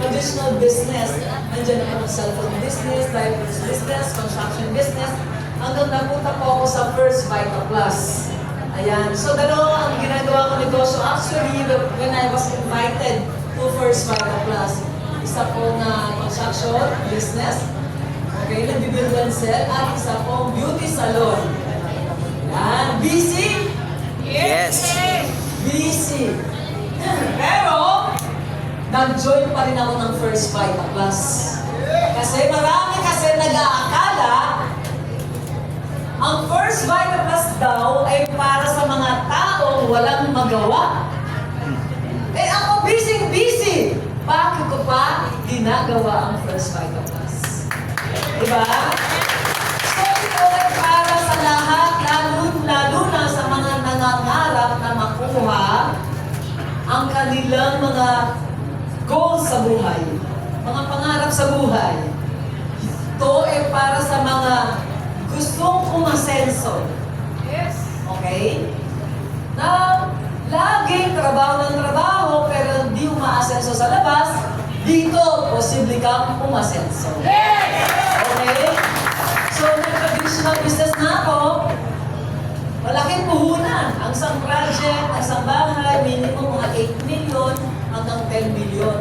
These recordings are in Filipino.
traditional business. Nandiyan ako ng cellphone business, diapers business, construction business, hanggang napunta po ako sa First Vita Plus. Ayan. So, dalawa ang ginagawa ko negosyo. Actually, when I was invited to First Vita Plus, isa po na construction business, okay, nag-build and sell, at isa po beauty salon. Ayan. Busy? Yes. Busy. Pero, nag-join pa rin ako ng First Vita Plus. Kasi marami nag-aakala ang First Vita Plus daw ay para sa mga taong walang magawa. Eh ako busy. Bakit ko pa ginagawa ang First Vita Plus? Diba? So ito ay para sa lahat, lalo na sa mga nangangarap na makuha ang kanilang mga goals sa buhay, mga pangarap sa buhay. Ito ay para sa mga gustong umasenso. Yes. Okay? Na laging trabaho ng trabaho pero hindi umaasenso sa labas, dito posible kang umasenso. Yes. Okay? So, nag-traditional business na ako. Malaking puhunan. Ang isang project, ang isang bahay, minimum mga 8 million hanggang 10 million.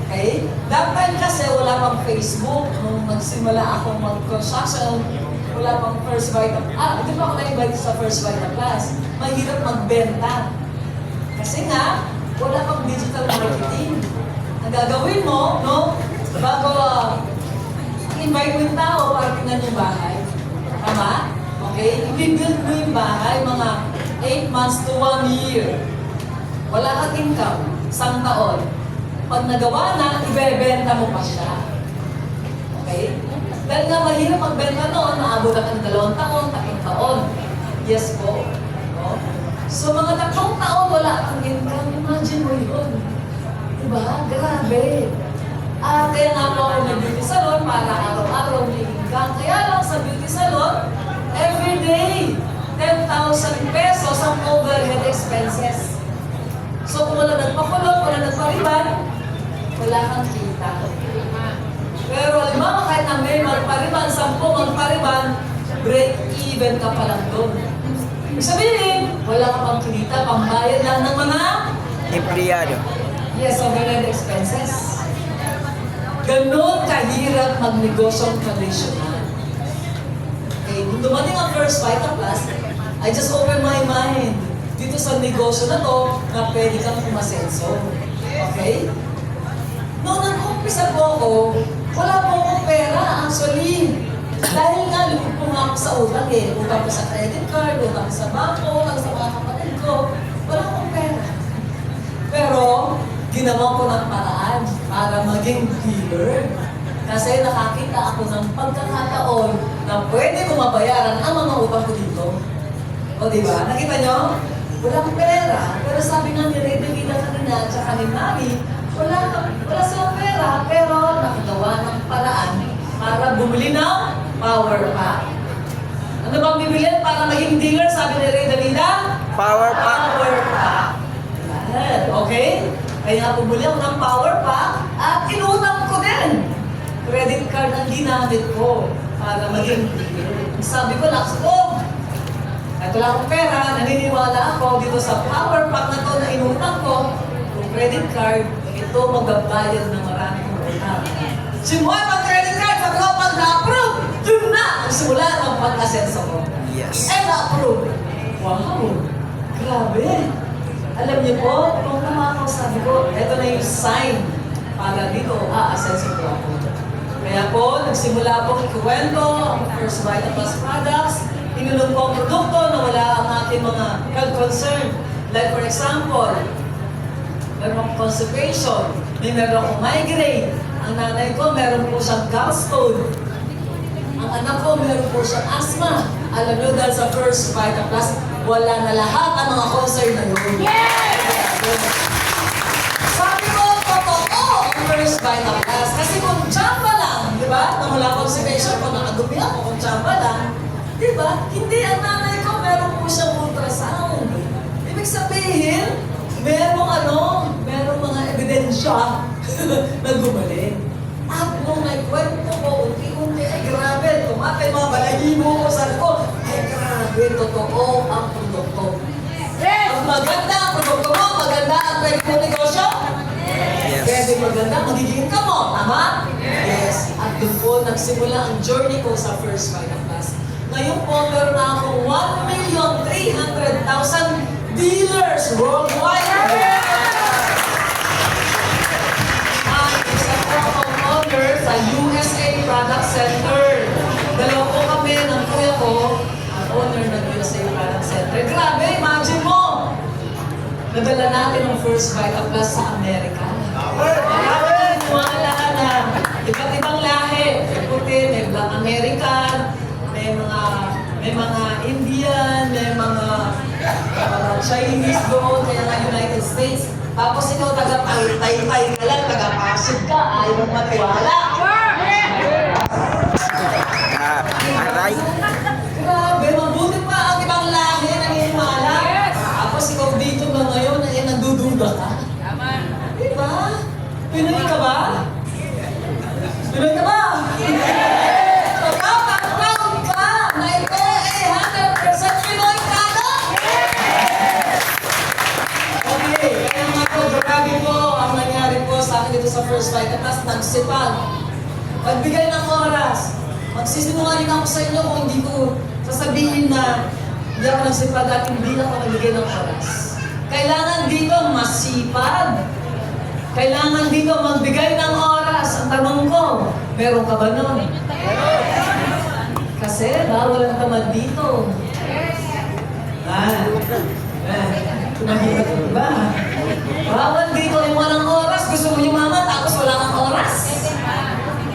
Okay? That time kasi wala pang Facebook. Nung magsimula akong mag-construction, wala pang First Vita. Di ba ako na-invite sa First Vita Plus? Mahirap magbenta. Kasi nga, wala pang digital marketing. Ang gagawin mo, no? Bago invite mo yung tao para tingnan yung bahay. Tama? Okay? I-build mo yung bahay mga 8 months to 1 year. Wala kang income, isang taon. Pag nagawa na, ibebenta mo pa siya. Okay? Dahil nga mahirap magbenta noon, naabot ka ng 2 taon, 3 taon. Yes po. No? So mga 3 taon, wala kang income. Imagine mo yun. Diba? Grabe. Kaya nga po ako ng beauty salon para araw-araw may income. Kaya lang sa beauty salon, every day, 10,000 pesos ang overhead expenses. So kung wala nagpakulot, wala nagpariban, wala kang kita. Pero halimbawa kahit na may magpariban, 10 magpariban, break even ka pa lang doon. Ibig sabihin, wala ka pang kita, pambayad lang ng mga Empleyado. yes, overhead expenses. Ganon kahirap magnegosyo traditional. Okay, nung dumating ang First Vita Plus, I just opened my mind dito sa negosyo na to na pwede kang umasenso. Okay? Noong nag-umpisa po ako, wala po akong pera actually. Dahil nga, lumit po nga ako sa utang eh. Utang ko sa credit card, utang sa bangko, utang sa mga kapatid ko. Wala akong pera. Pero, ginawa ko ng paraan para maging dealer. Kasi nakakita ako ng pagkakataon na pwede ko mabayaran ang mga utang ko dito. O diba? Nakita nyo? Walang pera. Pero sabi nga ni Ray Davida kanina at saka ni Mami, wala silang pera, pero nakagawa ng paraan para bumili ng power pack. Ano bang bibilin para maging dealer? Sabi ni Ray Davida? Power pack. Power pack. Yan. Okay? Kaya bumili ako ng power pack at inutang ko din. Credit card ang ginamit ko para maging dealer. Sabi ko, Laks, at wala akong pera, naniniwala ako dito sa power pack na to na inutang ko, yung credit card, ito magbabayad ng maraming utang. Simula pag-credit card, sabi ko, pag na-approve, yun na ang simula ng pag-asenso ko. Yes. And na-approve. Wow! Grabe! Alam niyo po, kung naman ako, sabi ko, ito na yung sign para dito, asenso ko ako. Kaya po, nagsimula po ikikwento ang First Vita Plus products. Inulong ko ang produkto na wala ang ating mga health concern. Like for example, meron akong constipation, meron akong migraine. Ang nanay ko, meron po siyang gallstone. Ang anak ko, meron po siyang asthma. Alam nyo, dahil sa First Vita Plus, wala na lahat ang mga concern na yun. Yes! Sabi ko, totoo ang First Vita Plus. Kasi kung tsamba lang, di ba? Nang wala constipation, kung nakadumi ako, kung tsamba lang, di ba? Hindi, ang nanay ko, meron po siyang ultrasound. Ibig sabihin, merong mga ebidensya siya na gumaling. At nung nagkwento ko, unti-unti, ay grabe, tumatay mga balahibo ko, sabi ko, ay grabe, totoo ang produkto. Pag maganda ang produkto mo, maganda ang pwede mo negosyo, pwede maganda, magiging ka mo, tama? Yes. At doon po nagsimula ang journey ko sa First Vita Plus. Ngayon po, meron na akong 1,300,000 dealers worldwide. At isa po akong owner sa USA Product Center. Dalawa po kami ng kuya ko, ang owner ng USA Product Center. Grabe, imagine mo! Nadala natin ang First Vita Plus sa Amerika. Wala na iba't ibang lahi. May puti, may Black American, may mga Indian, may mga Chinese doon, kaya nga United States. Tapos ikaw taga-Taytay ka lang, taga-Pasig ka, ayaw mong matiwala. Aray. Grabe, mabuti pa ang ibang lahi na naniniwala. Tapos ikaw dito ba ngayon, ay nagdududa ka? Diba? Pinoy ka ba? Pinoy ka ba? Proud ka na ito ay 100% Pinoy ka, no? Okay, kaya nga po, grabe po ang nangyari po sa akin dito sa First Vita Plus, nagsipag. Pagbigay ng oras, magsisinungaling ako sa inyo kung hindi ko sasabihin na hindi ako nagsipag at hindi ako nagbigay ng oras. Kailangan dito masipag. Kailangan dito magbigay ng oras. Ang tanong ko, meron ka ba nun? Kasi bawal ang tamad dito. Mahirap ko ba? Bawal dito yung walang oras. Gusto mo yumaman tapos wala kang oras.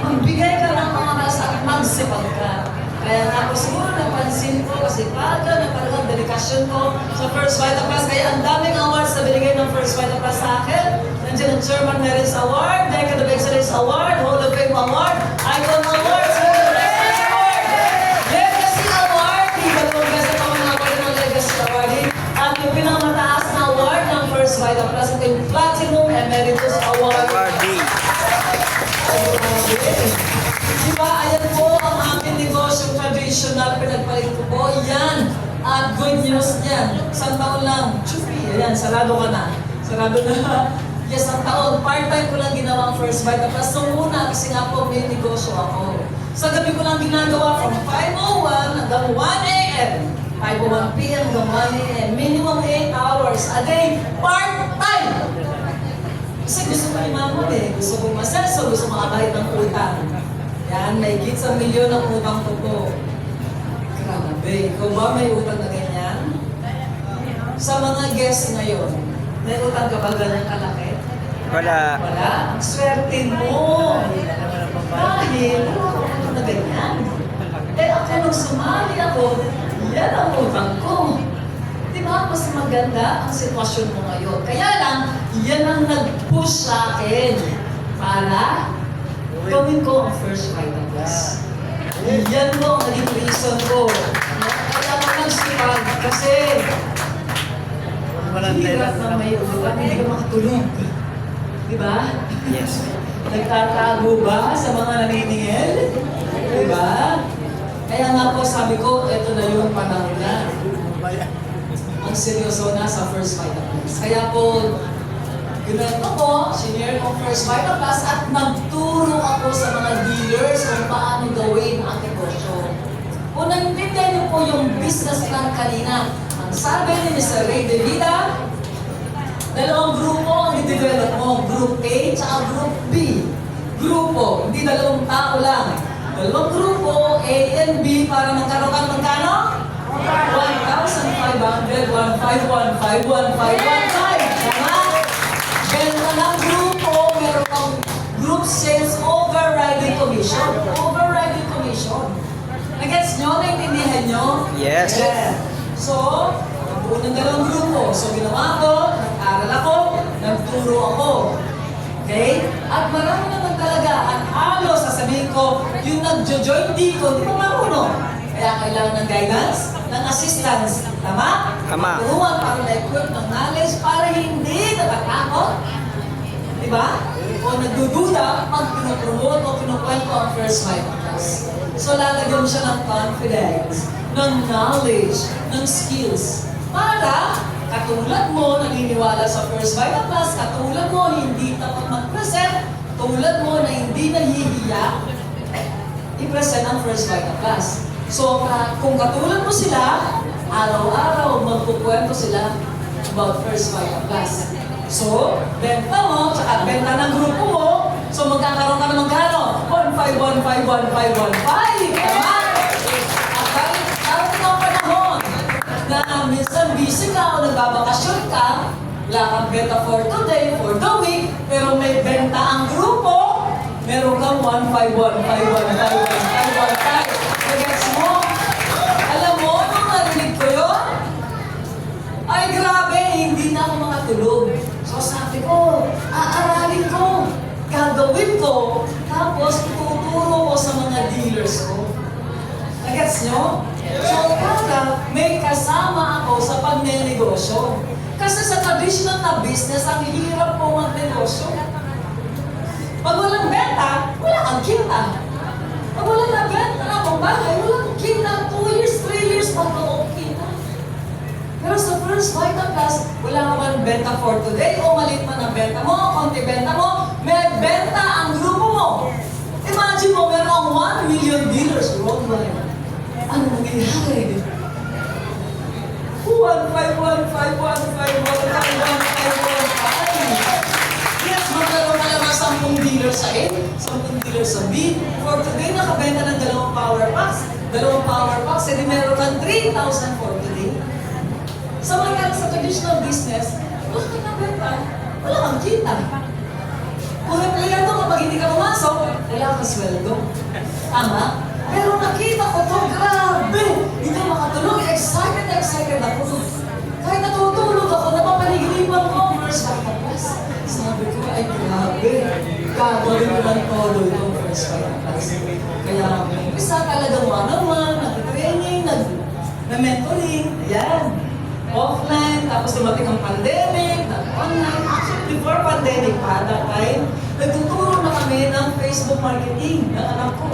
Magbigay ka ng oras at magsipag ka. Kaya nga ako siguro napansin ko kasi paga na talagang dedikasyon ko sa First Vita Plus. Kaya ang daming awards na binigay ng First Vita Plus sa akin. Nandiyan ang Chairman Merits Award, Decade of Excellence Award, Hall of Fame Award, Icon Award, Civil Excellence Award, Legacy Award, dalawang beses ako na-award ng Legacy Award. At yung pinakamataas na award ng First Vita Plus, ito yung Platinum Emeritus Award. Diba, ayan po ang aking negosyo traditional, pinagpalit ko po, yan. At good news niyan, isang taon lang, chupi, ayan, sarado ka na. Sarado na. Yes, ang taon, part-time ko lang ginawa ang First Vita Plus. Nung una, kasi nga po, may negosyo ako. Sa gabi ko lang ginagawa from 5:01 hanggang 1 a.m. 5:01 p.m. hanggang 1 a.m. Minimum 8 hours a day, part-time! Kasi gusto ko imamon eh. Gusto ko maselso, gusto makabahit ng utang. Yan, may higit sa milyon ang utang ko po. Grabe, ikaw ba may utang na ganyan? Sa mga guests ngayon, may utang ka ba ganyan kalaki? Wala. Wala? Ang swerte mo! Dahil, wala ka utang na ganyan. Eh ako nung sumali ako, yan ang utang ko. Di ba, mas maganda ang sitwasyon mo ngayon. Kaya lang, yan ang nag-push sa akin para gawin ko ang First Vita Plus. Yan po ang naging reason ko. Kaya ako nagsipag kasi hirap na may ulan, hindi ka makatulog. Di ba? Yes. Nagtatago ba sa mga naniningil? Di ba? Kaya nga po sabi ko, eto na yung panahon na. Ang seryoso na sa First Vita Plus. Kaya po, ginanto ko, senior ko First Vita Plus at nagturo ako sa mga dealers kung paano gawin ang negosyo. Kung naintindihan niyo po yung business plan kanina, ang sabi ni Mr. Ray De Vida, dalawang grupo ang i-develop mo, Group A at Group B. Grupo, hindi dalawang tao lang. Dalawang grupo, A and B, para magkaroon ka ng magkano? 1,500, 1,515, 1,515. Tama? Ganito ng grupo, meron kang group sales overriding commission. Overriding commission. Nagets nyo? Naintindihan nyo? Yes. Yeah. So, nagbuo ng dalawang grupo. So, ginawa ko, nag-aral ako, nagturo ako. Okay? At marami naman talaga, at halos sasabihin ko, yung nag-join dito, di ba marunong? Kaya kailangan ng guidance, ng assistance. Tama? Tama. Turuan para na-equip ng knowledge para hindi natatakot. Di ba? nagdududa pag pinopromote o kinukwento ang First Vital Plus. So lalagyan mo siya ng confidence, ng knowledge, ng skills. Para katulad mo, naniniwala sa First Vital Plus, katulad mo, hindi takot mag-present, tulad mo na hindi nahihiya, i-present ang First Vital Plus. So, kung katulad mo sila, araw-araw magkukwento sila about First Vital Plus. So, benta mo, tsaka benta ng grupo mo, so magkakaroon ka na magkano? 1,515,1,515! Tama? Okay? Karoon ka panahon na minsan busy ka o nagbabakasyon ka, wala kang benta for today, for the week, pero may benta ang grupo, meron kang 1,515,1,515. Gets mo? Alam mo, nung narinig ko yun, ay grabe, hindi na ako makatulog. So sabi ko, aaralin ko, gagawin ko, tapos tuturo ko sa mga dealers ko. Nagets nyo? So para may kasama ako sa pagnenegosyo. Kasi sa traditional na business, ang hirap po magnegosyo. Pag walang benta, wala kang kita. Pag walang nabenta akong bahay, walang kita. 2 years, 3 years, bago kita. Pero sa First Vital Plus, wala ka man benta for today, o maliit man ang benta mo, konti benta mo, may benta ang grupo mo. Imagine mo, meron kang 1 million dealers worldwide. Ano nangyayari? 1,515,1,515,1,515. Yes, magkaroon ka naman 10 dealers sa A, 10 dealers sa B. For today, nakabenta ng 2 power packs. 2 power packs, edi meron kang 3,000 for today. Samantala sa traditional business, wala kang nabenta, wala kang kita. Kung empleyado kapag hindi ka pumasok, wala kang sweldo. Tama? Pero nakita ko to, grabe! Hindi makatulog, excited ako. Kahit natutulog ako, napapanigilipan ko ang First Vital Plus. Sabi ko, ay grabe, gagawin ko ng todo itong First Vital Plus. Kaya, isa talagang one-on-one, nag-training, nag-mentoring, ayan. Offline, tapos dumating ang pandemic, online. Actually, before pandemic pa, that time, nagtuturo na kami ng Facebook marketing ng anak ko.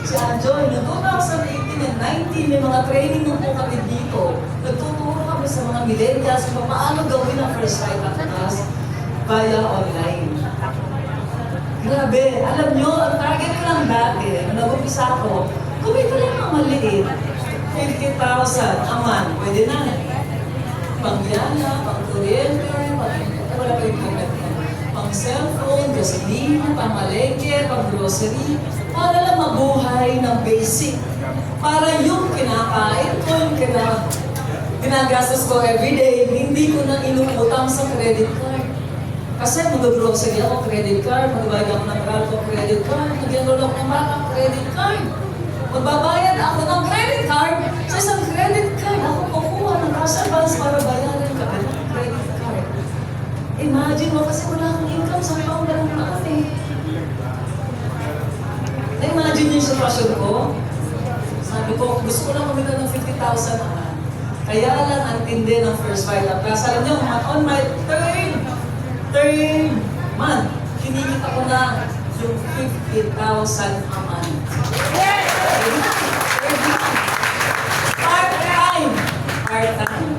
Si Anjoy, noong 2018 and 19, may mga training nung po kami dito. Nagtuturo kami sa mga millennials kung paano gawin ang First Vital Plus via online. Grabe, alam nyo, ang target ko lang dati, nung nag-umpisa ako, kumita lang ang maliit. 50,000 a month, pwede na. Pangyana, pang-kuryente, wala pa yung internet na. Pang-cellphone, gasolina, pang-malengke, pang-grocery, para lang mabuhay ng basic. Para yung kinakain ko, yung ginagastos ko everyday, hindi ko na inutang sa credit card. Kasi mag-grocery ako, credit card, magbabayad ako ng Meralco, credit card, mag-enroll ako ng baka, credit card. Magbabayad ako ng credit card, sa isang credit card, ako kukuha ng cash advance para bayaran ka ng credit card. Imagine mo, kasi wala akong income sa taong lang taon eh. Na-imagine yung sitwasyon ko. Sabi ko, gusto ko lang kumita ng 50,000 naman. Kaya lang ang tindi ng First Vital Plus. Alam niyo, on my third month, kinikita ko na yung 50,000 a month. Part-time.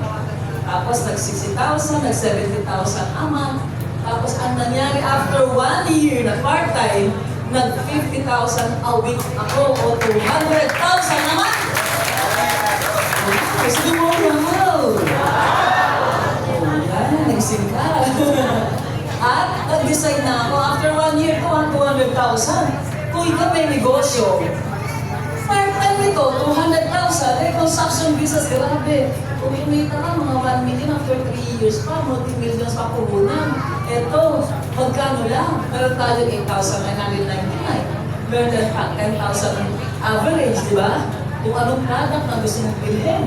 Tapos nag-60,000, nag-70,000 a month. Tapos ang nangyari after 1 year na part-time, nag-50,000 a week ako o 200,000 a month. Gusto mo, wow! Yan, nagsing ka. At nag-decide na ako, after 1 year, 200,000. Kung ikaw may negosyo, part-time ito, 200,000, eh, construction business, grabe. Kung kumita ka, mga 1 million after 3 years pa, multi-millions pa puhunan. Ito, magkano lang? Meron tayo 8,999. Meron tayo 10,000 average, di ba? Kung anong product na gusto mong bilhin.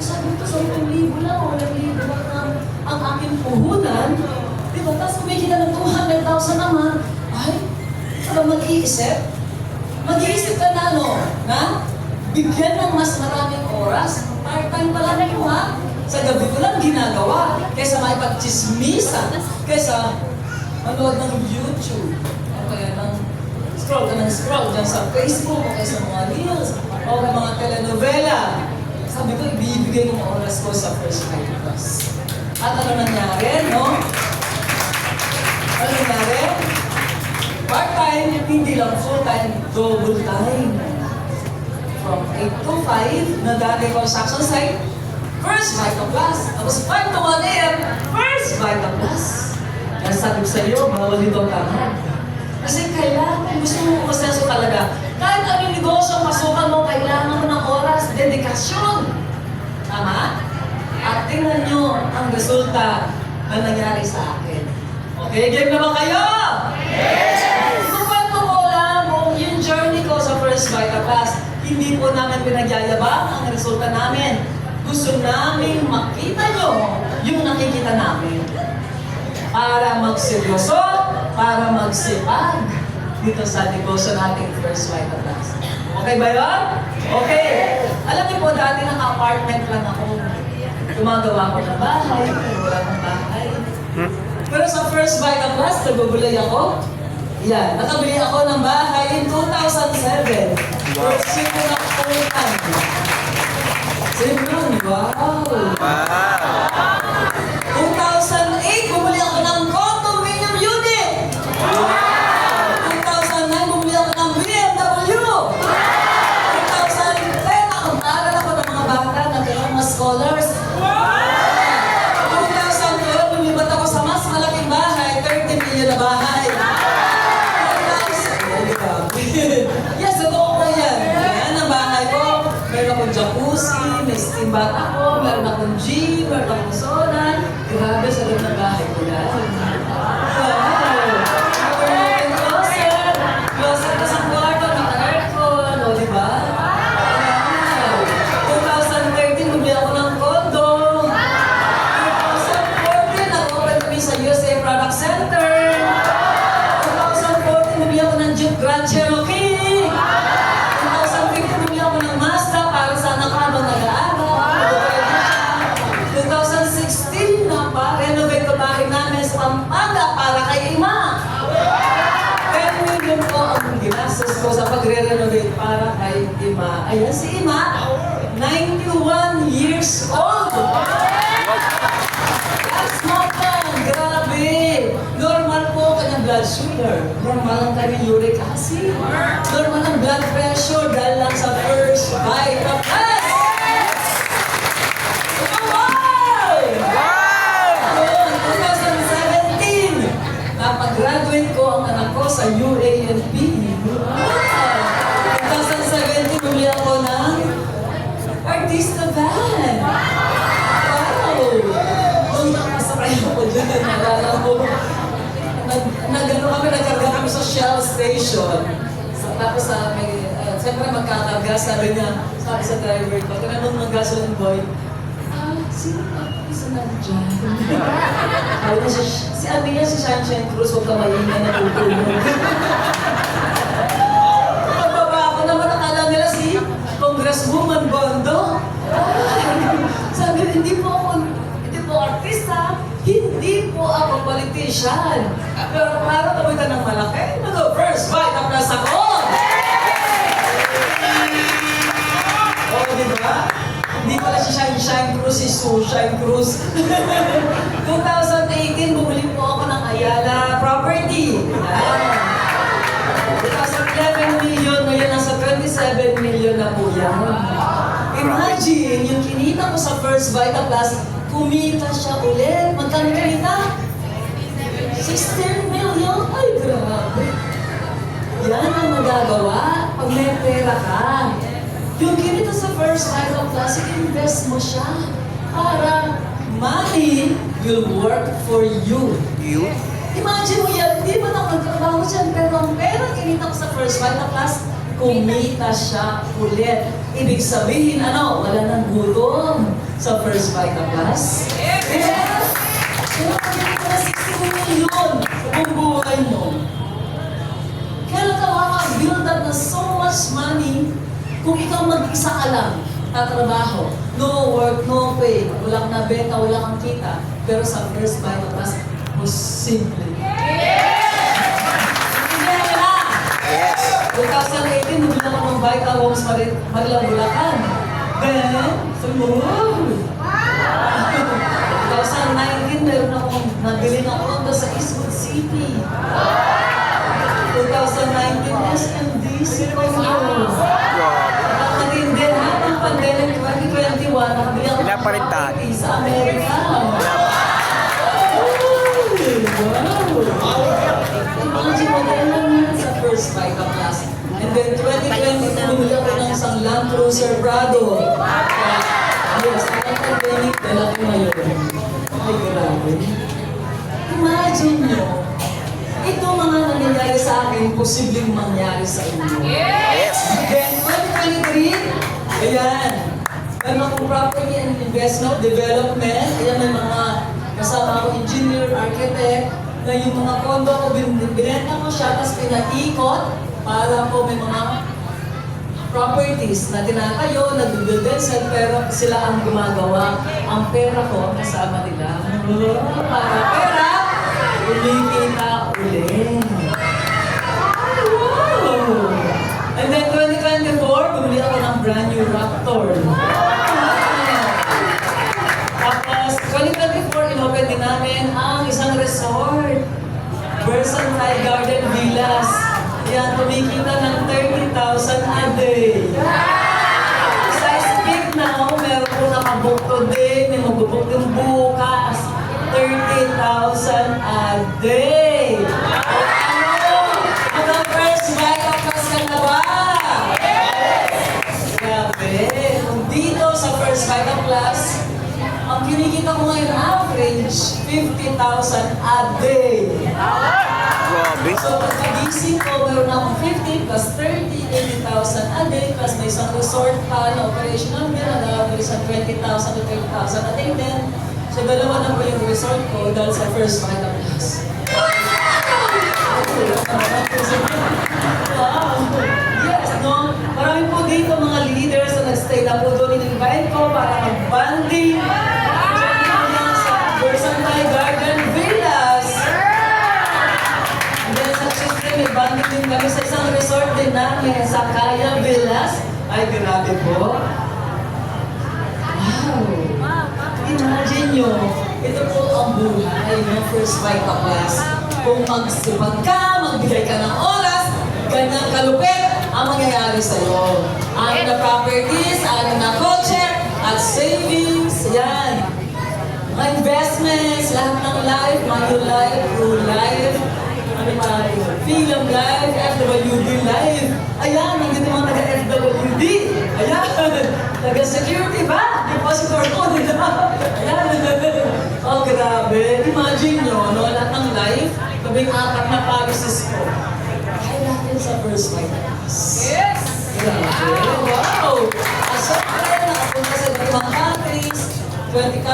Sabi ko, 10,000 lang, 8,000 lang ang aking puhunan. Di ba? Tapos kumikita ng 200,000 naman, ay, parang mag-iisip. Mag-iisip ka na ano, na bigyan ng mas maraming oras. Part-time pala na mo ha. Sa gabi ko lang ginagawa. Kaysa makipag-chismisan. Kaysa manood ng YouTube, o kaya scroll dyan sa Facebook, o kaya sa mga reels, o kaya mga telenovela. Sabi ko, ibibigay ko ang oras ko sa First Fight Plus. At ano nangyari, no? Ano nangyari? Part-time, hindi lang full-time, double time. From 8 to 5, na dati construction site, First Vital Plus. Tapos 5 to 1 a.m., First Vital Plus. Kaya sabi ko sa iyo, bawal dito ang tama. Kasi kailangan, gusto mo masenso talaga. Kahit anong negosyo ang pasukan mo, kailangan mo ng oras, dedikasyon. Tama? At tingnan nyo ang resulta na nangyari sa akin. Okay, game na ba kayo? Yes! Kukwento ko lang yung journey ko sa First Vital Plus. Hindi po namin pinagyayabang ang resulta namin. Gusto namin makita nyo yung nakikita namin. Para magseryoso, para magsipag dito sa negosyo nating First Vital Plus. Okay ba yun? Okay. Alam niyo po, dati naka-apartment lang ako. Gumagawa ko ng bahay, pero wala ng bahay. Pero sa First Vital Plus, nagbubulay ako. Yan, nakabili ako ng bahay in 2007. First year ko na full-time. Simran, wow! 2008, bumuli ako ng condominium unit! 2009, bumuli ako ng BMW! 2010, nakapag-aral ako ng mga bata na mga scholars. 2012, lumibat ako sa mas malaking bahay, 30 million na bahay. 2000, yes, totoo ko yan. Yan ang bahay ko. Meron akong jacuzzi, may steam bath ako, meron akong gym, meron akong sauna. Grabe sa loob ng bahay ko yan. Wow! Meron closet. Closet na sa kwarto, naka-aircon, o diba? Wow! 2013, bumili ako ng condo. 2014, nag-open kami sa USA Product Center. 2014, bumili ako ng Jeep Grand Cherokee. 2015, bumili ako ng Mazda para sa anak ko habang nag-aaral. 2016, renovate ko bahay namin sa Pampanga para kay Ima. 10 million po ang ginastos ko sa pagre-renovate para kay Ima. Ayan si Ima, 91 years old. That's not bad. Grabe. Normal po kanyang blood sugar. Normal ang kanyang uric acid. Normal ang blood pressure dahil lang sa First Vital Plus. Napag-graduate ko ang anak ko sa UANP. Wow! 2017, bumili ako ng artista van. Wow! Nung nakasakay ako dyan, nalala ko, nagkarga kami sa Shell Station. Tapos siyempre magkakarga, sabi sa driver ko, tinanong ng gasoline boy, sino ang isa nandiyan? Sabi niya, si Abi niya, si Sunshine Cruz, huwag ka maingay na tutulog. Pagbaba ako naman, akala nila si Congresswoman Bondo. Sabi, hindi po artista, hindi po ako politician. Pero para kawitan ng malaki, First Vital Plus ako! Oo, di ba? Hindi pala si Shine Cruz, si Shine Cruz. 2018, bumili po ako ng Ayala Property. 2011 million, ngayon nasa 27 million na po yan. Imagine, yung kinita ko sa First Vital Plus, kumita siya ulit. Magkano kinita? 16 million? Ay, grabe. Yan ang magagawa pag may pera ka. Yung kinita sa First Vital Plus, invest mo siya para money will work for you. You? Imagine mo yan, di ba na magtrabaho dyan, pero ang pera kinita ko sa First Vital Plus, kumita siya ulit. Ibig sabihin, wala nang gutom sa First Vital Plus. Yes! Kaya kinita na 60 million kung buhay mo. Kailan ka makaka-build up na so much money kung ikaw mag-isa ka lang, tatrabaho, no work, no pay, wala kang nabenta, wala kang kita, pero sa First Vital Plus, simple. 2018, bumili ako ng Vita Homes Marilang Bulacan. Then, sumunod. 2019, meron akong nabili ng condo sa Eastwood City. 2019, SMDC condo. Ang matindi, habang pandemic 2021, nakabili ako ng Pinapalintahan. property sa Amerika. Wow! Imagine mo tayo lang sa first Vita Plus. And then 2020, bumili ako ng isang Land Cruiser Prado. Yes, ang pandemic, dala ko ngayon. Ay, grabe. Imagine nyo, ito mga nangyayari sa akin, posibleng mangyari sa inyo. Yes. Then 2023, ayan. Meron akong property and investment development. Ayan, may mga kasama ako, engineer, architect, na yung mga condo ko, binenta ko siya, tapos pinaikot para po may mga properties na tinatayo, nag-build and sell, pero sila ang gumagawa. Ang pera ko, ang kasama nila. Para pera, umikita ulit. Wow! And then 2024, bumili ako ng brand new Raptor. Tapos, 2024, inopen din namin ang isang resort. Versatile Garden Villas. Yan, kumikita ng 30,000 a day. Sa Speak Now, meron po nakabook today, may mag-book din bukas. 30,000 a day. Ano? Ang first Vita Plus ka na ba? Grabe. Kung dito sa first Vita Plus, ang kinikita ko ngayon average, 50,000 a day. Grabe. So pagkagising ko, meron akong 50 plus 30, 80,000 a day, plus may isang resort pa na operational bill, nag-average sa 20,000 to 30,000 a day din. So dalawa na po yung resort ko dahil sa first Vita Plus. Wow! Yes, no? Marami po dito mga leaders na nag-stay na po doon. In-invite ko para mag-banding. Sa Versatile Garden Villas. And then sa Tuesday, may banding din kami sa isang resort din namin sa Kaya Villas. Ay, grabe po. Wow! Imagine nyo, ito po ang buhay ng First Vita Plus. Kung magsipag ka, magbigay ka ng oras, ganyang kalupit ang mangyayari sa'yo. Ano na properties, ano na kotse, at savings, yan. Mga investments, lahat ng life, Manulife, True Life, ano pa, Film Life, FWD Life. Ayan, nandito mga taga-FWD. Ayan, taga-security ba? Depositor ko, di ba? Ayan. Oh, grabe. Imagine nyo, no, lahat ng life, labing-apat na policies ko. Kaya natin sa first Vita Plus. Yes! Grabe. Wow! Siyempre, nakapunta sa ibang countries, 21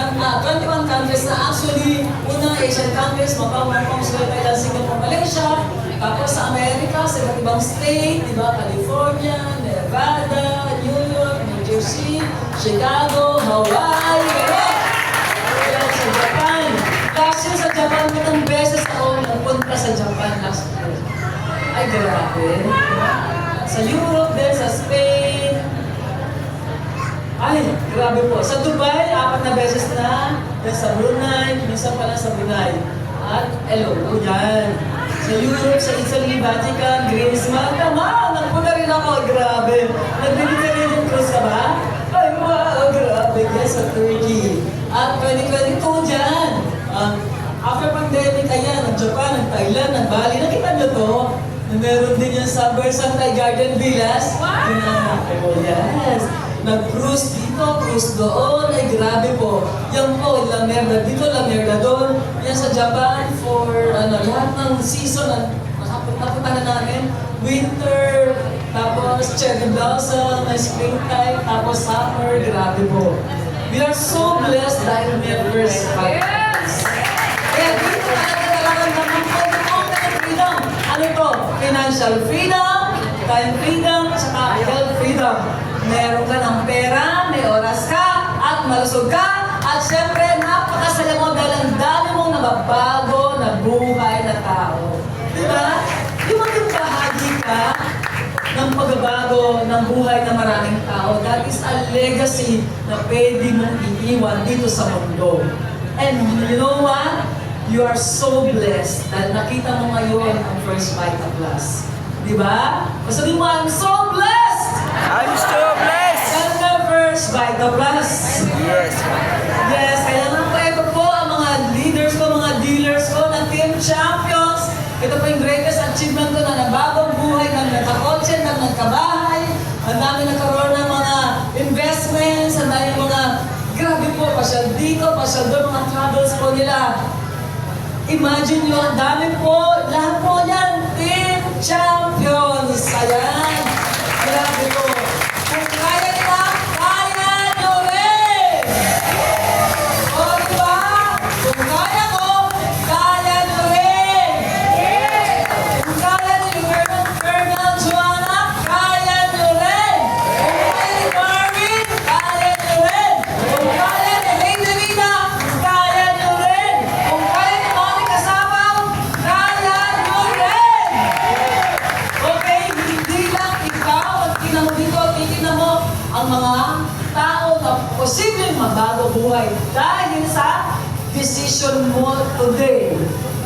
countries na actually, unang Asian countries, Macau, Sri Lanka, Singapore, Malaysia, tapos sa Amerika, sa iba't ibang state, di ba? California, Nevada, New York, New Jersey, Chicago, Hawaii, gano'n. Kaya sa Japan. Last year sa Japan, itong beses ako nagpunta sa Japan last year. Ay, grabe. Sa Europe din, sa Spain. Ay, grabe po. Sa Dubai, 4 na beses na. Then sa Brunei, minsan pala sa Brunei. At hello, yan. Sa Europe, sa Italy, Vatican, Greece, Malta, nagpunta rin ako. Grabe. Nag-Mediterranean cruise ka ba? Ay, wow, grabe. Yes, sa Turkey. At 2022 dyan. After pandemic, ayan, nag-Japan, nag-Thailand, nag-Bali. Nakita nyo to? Na meron din yan sa Versatile Garden Villas. Wow! Oh, yes. Nag-cruise dito, cruise doon. Ay, grabe po. Yan po, La Merda dito, La Merda doon. Yan sa Japan for lahat ng season na napunta na namin. Winter, tapos cherry blossom, may springtime, tapos summer. Grabe po. We are so blessed dahil may first Vita Plus. Kaya dito talaga naman po yung freedom. Ano to? Financial freedom, time freedom, saka health freedom. Meron ka ng pera, may oras ka, at malusog ka, at syempre, napakasaya mo dahil ang dami mong nababago na buhay na tao. Diba? Yung maging bahagi ka, ng pagbabago ng buhay ng maraming tao. That is a legacy na pwede mong iiwan dito sa mundo. And you know what? You are so blessed dahil nakita mo ngayon ang First Vita Plus. Di ba? Sabi mo, I'm so blessed! I'm so blessed. Ang the First Vita Plus. Yes. Yes, kaya nga po, ito po ang mga leaders ko, mga dealers ko ng Team Champions. Ito po yung greatest achievement ko na nabagong buhay, ng nagkakotse, ng nagkabahay. Ang dami nagkaroon ng mga investments, ang dami mga, grabe po, pasyal dito, pasyal doon, mga travels po nila. Imagine nyo, ang dami po, lahat po yan, Team Champions. Ayan, grabe po. Kung kaya nila, kaya nyo rin! O, diba? Kung kaya ko, kaya nyo rin! Kung kaya ni Colonel Joanna, kaya nyo rin! Kung kaya ni Marvin, kaya nyo rin! Kung kaya ni Lady Rita, kaya nyo rin! Kung kaya ni Monica Sabaw, kaya nyo rin! Okay, hindi lang ikaw at tingnan mo dito, tingnan mo ang mga tao na posibleng mabago buhay dahil sa decision mo today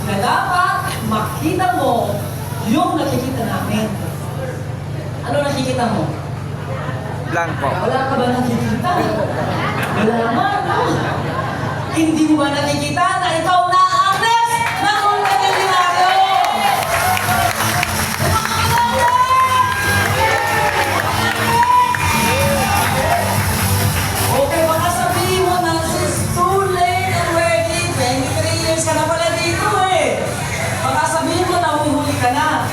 na dapat makita mo yung nakikita namin. Ano nakikita mo? Blanco. Wala ka ba nakikita? Wala naman, no? Hindi mo ba nakikita na ikaw na ang next na multimilyonario? Okay, baka sabihin mo na, sis, too late already. 23 years ka na pala dito eh. Baka sabihin mo na, huhuli ka na.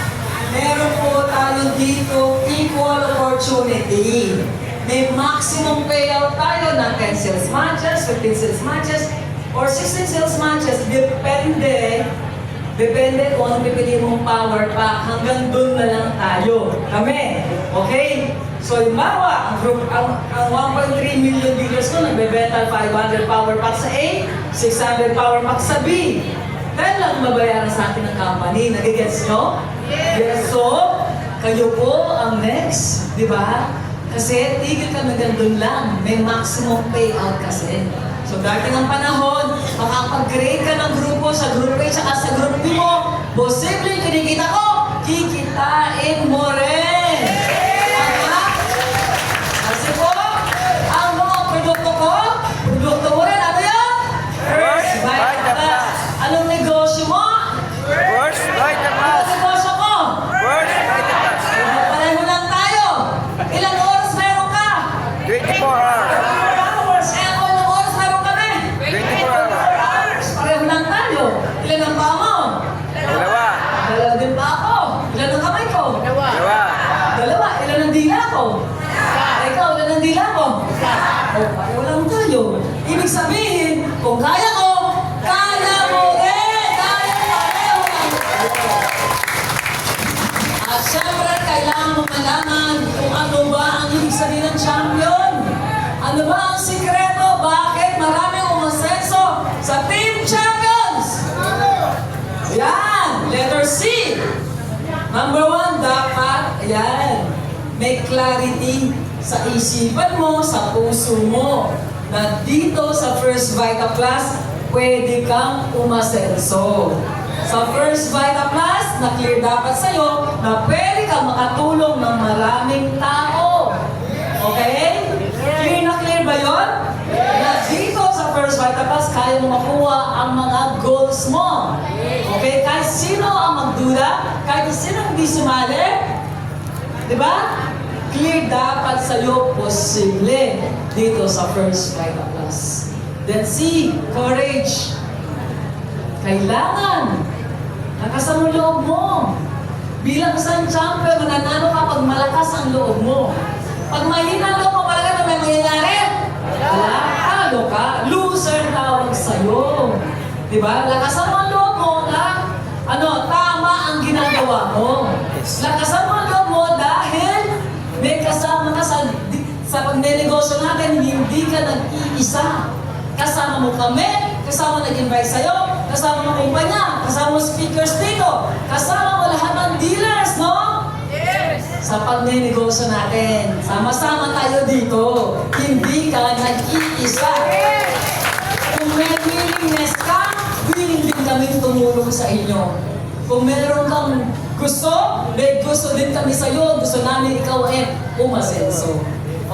Meron po tayo dito equal opportunity. May maximum payout tayo ng 10 sales matches, 15 sales matches, or 16 sales matches. Depende kung ano pipili mong power pack. Hanggang doon na lang tayo. Kami. Okay? So, yung bawa, ang 1.3 million dealers ko, nagbebenta 500 power pack sa A, 600 power pack sa B. Dahil lang mabayaran sa atin ng company. Nagigets nyo? Yes. So, kayo po ang next. Di ba? Kasi tigil ka na gandun lang. May maximum payout kasi. So, darating ang panahon, makapag-grade ka ng grupo sa group A at sa group B mo, posibleng kinikita ko, kikitain mo rin. Tama? Kasi po, ang mga produkto ko, produkto mo rin, ano yun? First Vita Plus. Anong negosyo mo? First Vita Anong Plus. negosyo ko? First Vita Plus. Pareho lang tayo. Ilang oras meron ka? 24 hours. 4 hours. Eh ako, ilang oras meron kami? 24 hours. Pareho lang tayo. Ilan ang paa mo? Dalawa. Dalawa din pa ako. Ilan ang kamay ko? Dalawa. Dalawa. Ilan ang dila ko? Ikaw, ilan ang dila ko? Pareho lang tayo. Ibig sabihin, kung kaya ko, kaya mo rin! Kaya pareho lang tayo. At syempre, kailangan mo malaman kung ano ba ang ibig sabihin ng champion. Ano ba ang sikreto? Bakit maraming umasenso sa Team Champions? Yan! Letter C. Number 1, dapat, ayan, may clarity sa isipan mo, sa puso mo, na dito sa First Vita Plus, pwede kang umasenso. Sa First Vita Plus, na-clear dapat sa'yo na pwede kang makatulong ng maraming tao. Okay? Clear na clear ba yun? Na dito sa First Vita Plus, kaya mo makuha ang mga goals mo. Okay? Kahit sino ang magduda, kahit sino hindi sumali, di ba? Clear dapat sa'yo posible dito sa First Vita Plus. Then C, courage. Kailangan lakas ang loob mo. Bilang isang champion, mananalo ka pag malakas ang loob mo. Pag mahina ang loob mo, talaga na may mangyayari. Wala, talo ka. Loser tawag sa'yo. Diba? Lakasan mo ang loob mo na tama ang ginagawa mo. Lakasan mo ang loob mo dahil may kasama ka sa pagnenegosyo natin, hindi ka nag-iisa. Kasama mo kami, kasama nag-invite sa'yo, kasama mo kumpanya, kasama mo speakers dito, kasama mo lahat ng dealers, no? Yes! sa pagnenegosyo natin. Sama-sama tayo dito. Hindi ka nag-iisa. Kung may willingness ka, willing din kami tumulong sa inyo. Kung meron kang gusto, may gusto din kami sa'yo. Gusto namin ikaw umasenso.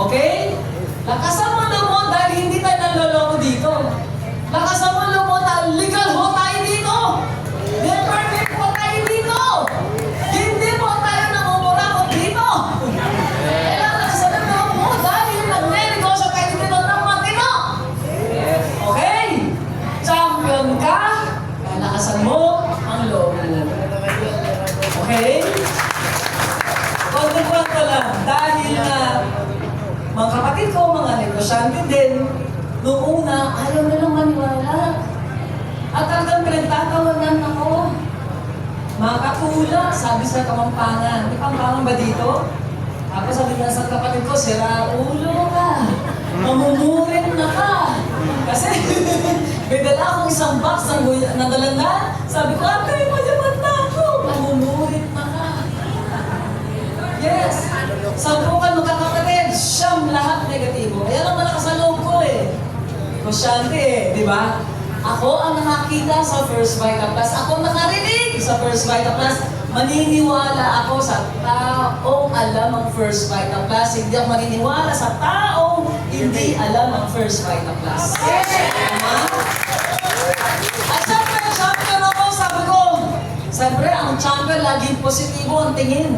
Okay? Lakasan mo na mo dahil hindi tayo nanloloko dito. Lakasan mo na mo dahil legal ho tayo dito. May permit po tayo dito. Hindi po tayo namumura dito. Kailangan lakasan na mo dahil nagnenegosyo tayo dito ng matino. Okay? Champion ka, lakasan mo ang loob mo. Okay? Kwento lang, dahil mga kapatid ko, mga negosyante din, noong una, ayaw na lang maniwala. At talagang pinagtatawanan ako. Mga kakula, sabi sa Kamampangan. May Kamampangan ba dito? Tapos sabi niya sa kapatid ko, sira ulo ka. Mamumurin na ka. Kasi may dala akong isang box ng dalanda. Sabi ko, ate, mayaman na ako. Mamumurin na ka. Yes. Sampukan magkakapatid, siyam lahat negatibo. Kaya lang malakas ang loob ko Negosyante di ba? Ako ang nakakita sa First Vita Plus. Ako nakarinig sa First Vita Plus. Maniniwala ako sa taong alam ang First Vita Plus. Hindi ako maniniwala sa taong hindi alam ang First Vita Plus. Tama? At syempre, champion ako, sabi ko. Siyempre, ang champion laging positibo ang tingin.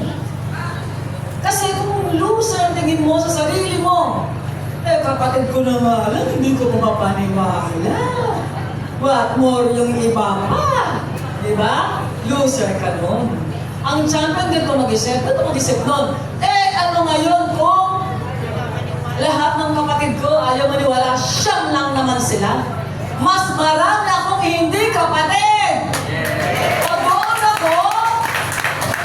Kasi kung loser ang tingin mo sa sarili mo, kapatid ko na nga lang, hindi ko mapapaniwala. What more yung iba pa? Diba? Loser ka nun. Ang champion dito mag-isip, nun. Ano ngayon kung lahat ng kapatid ko ayaw maniwala, siyam lang naman sila. Mas marami akong hindi kapatid. Pag-uon ako,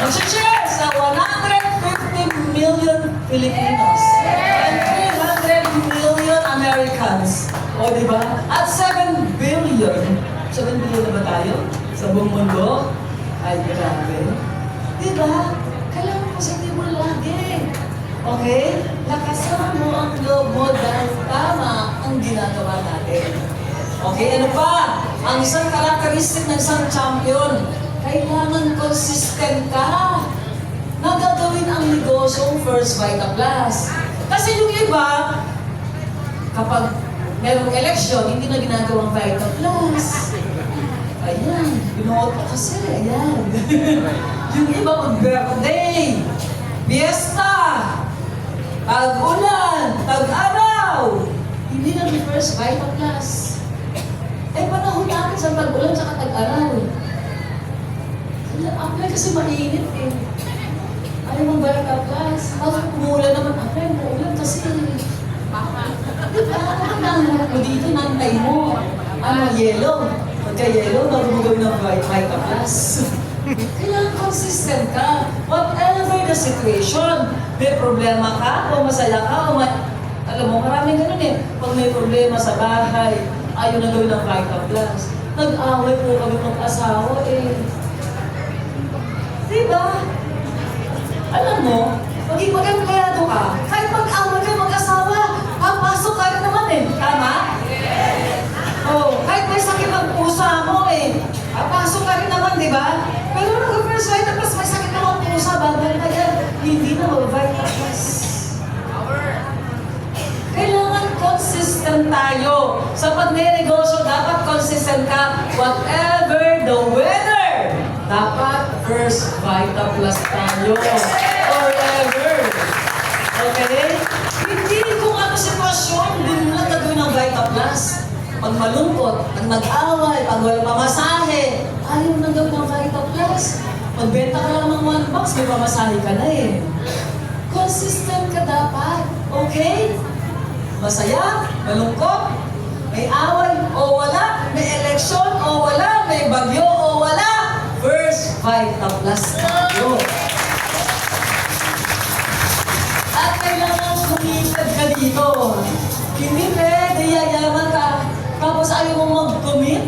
mag-share sa 150 million Filipinos and 300 million Americans. O, di ba? At 7 billion. 7 billion na ba tayo? Sa buong mundo? Ay, grabe. Di ba? Kailangan positibo lagi. Okay? Lakasan mo ang loob mo dahil tama ang ginagawa natin. Okay, ano pa? Ang isang karakteristik ng isang champion, kailangan consistent ka na gagawin ang negosyong First Vita Plus. Kasi yung iba, kapag merong eleksyon, hindi na ginagawang Vita Plus. Ayan, binuot ko kasi, ayan. Yung iba mag-birthday, fiesta, tag-ulan, tag-araw, hindi na may First Vita Plus. Panahon natin sa tag-ulan at tag-araw. Apply kasi mainit Ayaw mong Vita Plus. Tapos kumulan naman, apply mo ulan kasi. Diba? Ano mo dito, nantay mo. Yellow. Pagka-yellow, bago mo gawin ng Vita Plus. Kailangan consistent ka. Whatever the situation, may problema ka, o masaya ka, o alam mo, maraming ganun Pag may problema sa bahay, ayaw na gawin ng Vita Plus. Nag-away po kami ng asawa Diba? Alam mo, maging mag-empleyado ka, kahit mag-away kayo mag-asawa, papasok ka rin naman Tama? Kahit may sakit ang pusa mo papasok ka rin naman, di ba? Pero nag-first Vita Plus, may sakit na ang pusa, bagal na yan. Hindi na mag-Vita Plus. Kailangan consistent tayo. Sa pagnenegosyo, dapat consistent ka. Whatever the weather, dapat First Vita Plus tayo. Forever. Okay? Hindi kung ano sitwasyon, din lang gagawin ng Vita Plus. Pag malungkot, pag nag-away, pag wala pamasahe, ayaw na gawin ng Vita Plus. Magbenta ka lang ng 1 box, may pamasahe ka na Consistent ka dapat. Okay? Masaya, malungkot, may away o wala, may eleksyon o wala, may bagyo o wala, First Vita Plus tayo. At kailangan kumikad ka dito. Hindi pwede, yayaman ka, tapos ayaw mong mag-commit.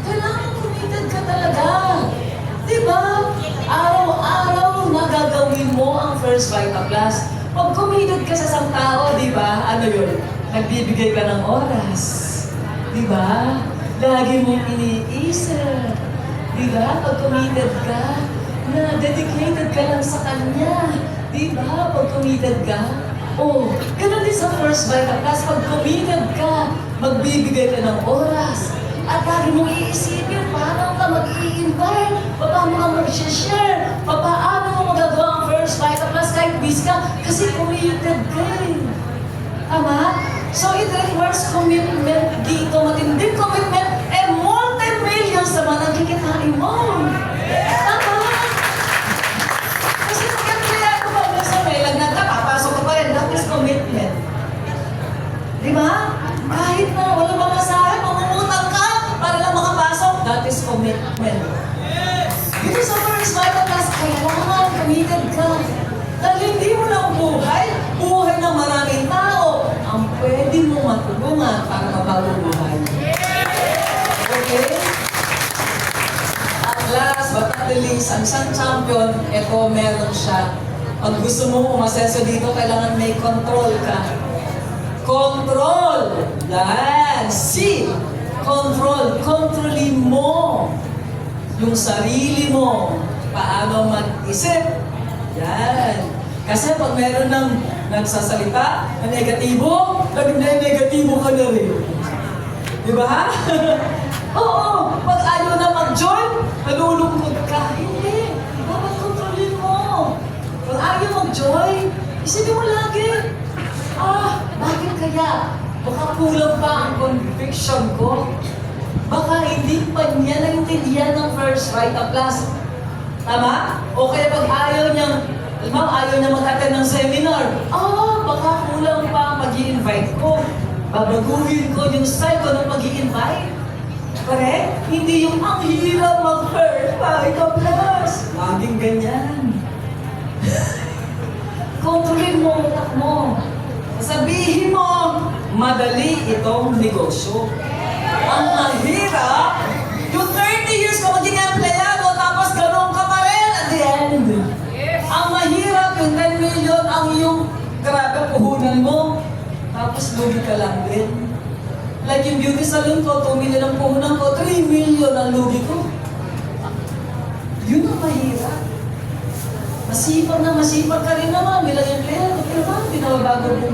Kailangan kumikad ka talaga. Diba? Araw-araw na gagawin mo ang First First Vita Plus. Pag committed ka sa isang tao, di ba, ano yun? Nagbibigay ka ng oras. Di ba? Lagi mong iniisip. Di ba? Pag committed ka, na dedicated ka lang sa kanya. Di ba? Pag committed ka, oh, ganun din sa First Vita Plus. Pag committed ka, magbibigay ka ng oras. At lagi mong iisipin, paano ka mag-i-invite? Paano ka mag-share? Paano mo magagawa ang First Vita Plus kahit busy ka? Kasi committed ka eh. Tama? So it requires commitment dito, matinding commitment, and multi-millions naman ang kikitain mo. Tama? Kasi pag empleyado ko pa sa mailan na papasok ka pa rin, that is commitment. Di ba? Kahit na wala mamasahe, mamumutang ka para lang makapasok, that is commitment. Dito sa First Vita Plus, kailangan committed ka. Dahil hindi mo lang buhay ng maraming tao ang pwede mo matulungan para mabago buhay. Okay? At last but not the least, ang isang champion, ito meron siya. Pag gusto mo umasenso dito, kailangan may control ka. Control! Yan! C! Control! Kontrolin mo yung sarili mo. Paano mag-isip? Yan. Kasi pag meron ng nagsasalita na negatibo, negatibo ka na rin. Di ba? Oo. Pag ayaw na mag-join, nalulungkot ka. Hindi. Dapat kontrolin mo. Pag ayaw mag-join, isipin mo lagi, bakit kaya? Baka kulang pa ang conviction ko. Baka hindi pa niya naintindihan ng First Vita Plus. Tama? O kaya pag ayaw niya mag-attend ng seminar, baka kulang pa ang mag-i-invite ko. Babaguhin ko yung style ko ng mag-i-invite. Correct? Hindi yung ang hirap mag-First Vita Plus. Laging ganyan. Kontrolin mo ang utak mo. Sabihin mo, madali itong negosyo. Ang mahirap, yung 30 years ka maging empleyado, tapos ganun ka pa rin at the end. Ang mahirap, yung 10 million, ang iyong grabe puhunan mo, tapos lugi ka lang din. Like yung beauty salon ko, 2 million ang puhunan ko, 3 million ang lugi ko. Yun ang mahirap. Masipag ka rin naman bilang empleyado, pero bakit pinababago mo?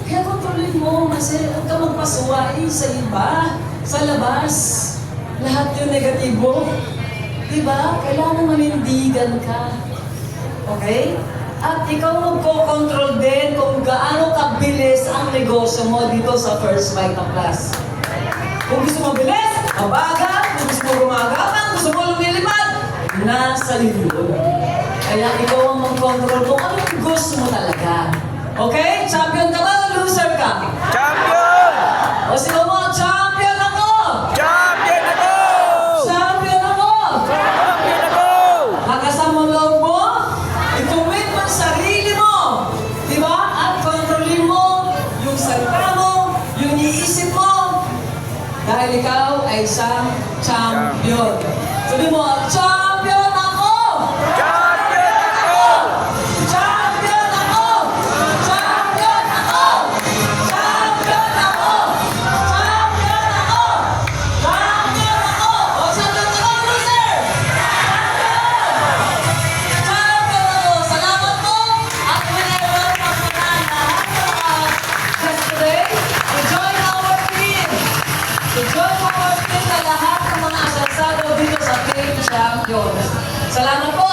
Kaya kontrolin mo, kasi huwag ka magpasuwai sa iba, sa labas. Lahat yung negatibo. Diba? Kailangan manindigan ka. Okay? At ikaw magko-control din kung gaano kabilis ang negosyo mo dito sa First Vita Plus. Kung gusto mo bilis, mabagal. Kung gusto mo gumagapang, gusto mo lumilipad, nasa iyo. Kaya ikaw ang mag-control kung ano yung gusto mo talaga. Okay? Champion ka ba o loser ka? Champion! O sino mo? Champion ako! Champion ako! Champion ako! Champion ako! Hakasan mo loob mo, i-commit mo ang sarili mo. Di ba? At kontrolin mo yung salita mo, yung iisip mo. Dahil ikaw ay isang champion. Sabi mo, champion ako! Champion ako! Champion ako! Champion ako! Champion ako! Champion ako! Champion ako! O champion ako, loser! Champion ako! Salamat po! At whenever magpunaan lahat ng mga guests today to join our team. To join our team na lahat ng mga asansado dito sa Team Champions. Salamat po!